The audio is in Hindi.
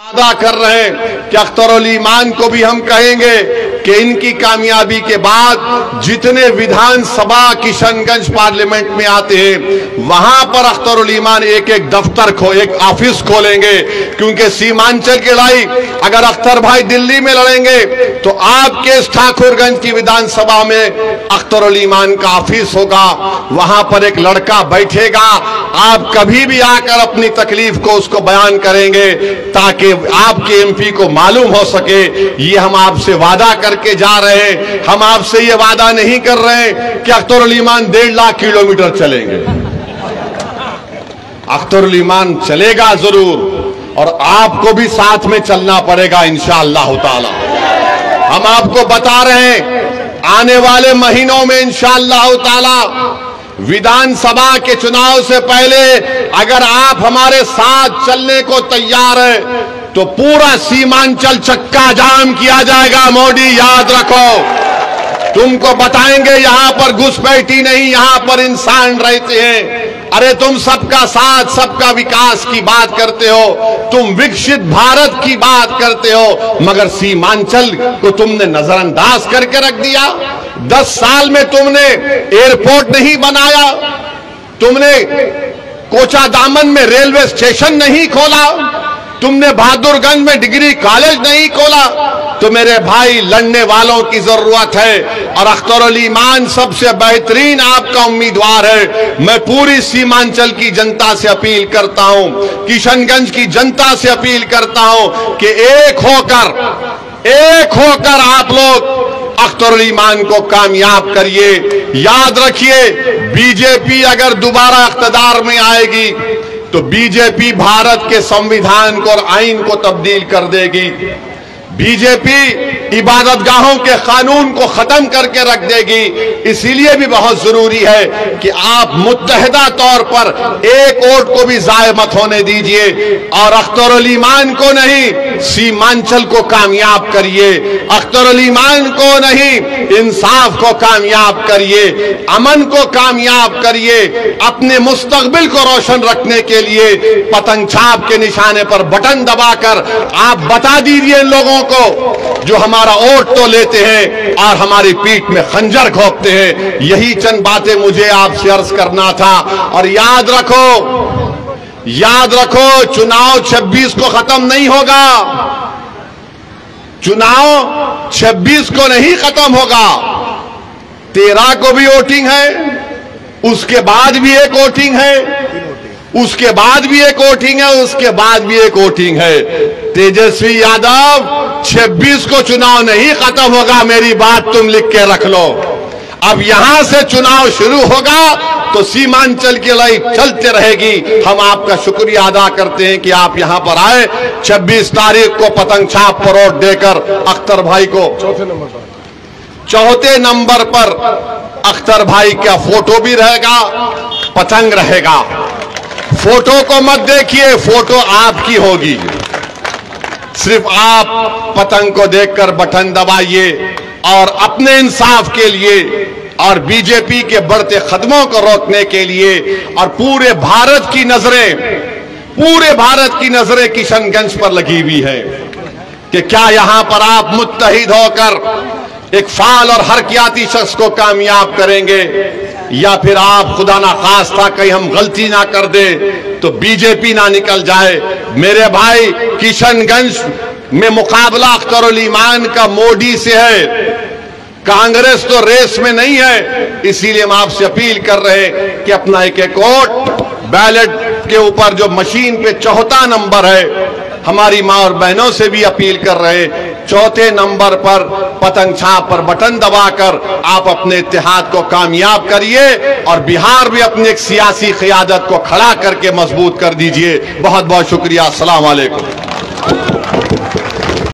वादा कर रहे हैं कि अख्तरुल ईमान को भी हम कहेंगे कि इनकी कामयाबी के बाद जितने विधानसभा किशनगंज पार्लियामेंट में आते हैं वहां पर अख्तरुल ईमान एक एक दफ्तर एक ऑफिस खोलेंगे, क्योंकि सीमांचल की लड़ाई अगर अख्तर भाई दिल्ली में लड़ेंगे तो आपके ठाकुरगंज की विधानसभा में अख्तरुल ईमान का ऑफिस होगा, वहां पर एक लड़का बैठेगा, आप कभी भी आकर अपनी तकलीफ को उसको बयान करेंगे ताकि आपके एमपी को मालूम हो सके। ये हम आपसे वादा करके जा रहे हैं। हम आपसे ये वादा नहीं कर रहे हैं कि अख्तरुल ईमान 1.5 लाख किलोमीटर चलेंगे। अख्तरुल ईमान चलेगा जरूर और आपको भी साथ में चलना पड़ेगा इंशाअल्लाह ताला। हम आपको बता रहे हैं आने वाले महीनों में इंशाअल्लाह ताला विधानसभा के चुनाव से पहले अगर आप हमारे साथ चलने को तैयार है तो पूरा सीमांचल चक्का जाम किया जाएगा। मोदी याद रखो, तुमको बताएंगे यहां पर घुसपैठी नहीं, यहां पर इंसान रहते हैं। अरे तुम सबका साथ सबका विकास की बात करते हो, तुम विकसित भारत की बात करते हो, मगर सीमांचल को तुमने नजरअंदाज करके रख दिया। 10 साल में तुमने एयरपोर्ट नहीं बनाया, तुमने कोचा दामन में रेलवे स्टेशन नहीं खोला, तुमने बहादुरगंज में डिग्री कॉलेज नहीं खोला। तो मेरे भाई लड़ने वालों की जरूरत है और अख्तरुल ईमान सबसे बेहतरीन आपका उम्मीदवार है। मैं पूरी सीमांचल की जनता से अपील करता हूं, किशनगंज की जनता से अपील करता हूं कि एक होकर आप लोग अख्तरुल ईमान को कामयाब करिए। याद रखिए, बीजेपी अगर दोबारा इख्तिदार में आएगी तो बीजेपी भारत के संविधान को और आइन को तब्दील कर देगी। बीजेपी इबादतगाहों के कानून को खत्म करके रख देगी। इसीलिए भी बहुत जरूरी है कि आप मुत्तहिदा तौर पर एक वोट को भी जाय मत होने दीजिए और अख्तरुल ईमान को नहीं, सीमांचल को कामयाब करिए। अख्तरुल ईमान को नहीं, इंसाफ को कामयाब करिए, अमन को कामयाब करिए। अपने मुस्तकबिल को रोशन रखने के लिए पतंग छाप के निशाने पर बटन दबाकर आप बता दीजिए इन लोगों को जो हमारा वोट तो लेते हैं और हमारी पीठ में खंजर घोंपते हैं। यही चंद बातें मुझे आपसे अर्ज करना था। और याद रखो चुनाव 26 को खत्म नहीं होगा, चुनाव 26 को नहीं खत्म होगा। 13 को भी वोटिंग है, उसके बाद भी एक वोटिंग है, उसके बाद भी एक वोटिंग है, उसके बाद भी एक वोटिंग है। तेजस्वी यादव 26 को चुनाव नहीं खत्म होगा, मेरी बात तुम लिख के रख लो। अब यहां से चुनाव शुरू होगा तो सीमांचल की लड़ाई चलते रहेगी। हम आपका शुक्रिया अदा करते हैं कि आप यहां पर आए। 26 तारीख को पतंग छाप पर वोट देकर अख्तर भाई को चौथे नंबर पर अख्तर भाई का फोटो भी रहेगा, पतंग रहेगा। फोटो को मत देखिए, फोटो आपकी होगी, सिर्फ आप पतंग को देखकर बटन दबाइए और अपने इंसाफ के लिए और बीजेपी के बढ़ते कदमों को रोकने के लिए और पूरे भारत की नजरें किशनगंज पर लगी हुई है कि क्या यहां पर आप मुत्तहिद होकर एक फाल और हरकियाती शख्स को कामयाब करेंगे या फिर आप खुदा ना खास्ता कहीं हम गलती ना कर दे तो बीजेपी ना निकल जाए। मेरे भाई, किशनगंज में मुकाबला अख्तरुल ईमान का मोदी से है, कांग्रेस तो रेस में नहीं है। इसीलिए हम आपसे अपील कर रहे हैं कि अपना एक वोट बैलेट के ऊपर जो मशीन पे चौथा नंबर है, हमारी मां और बहनों से भी अपील कर रहे हैं, चौथे नंबर पर पतंग छाप पर बटन दबाकर आप अपने इत्तेहाद को कामयाब करिए और बिहार भी अपनी एक सियासी क़ियादत को खड़ा करके मजबूत कर दीजिए। बहुत बहुत शुक्रिया। अस्सलाम वालेकुम।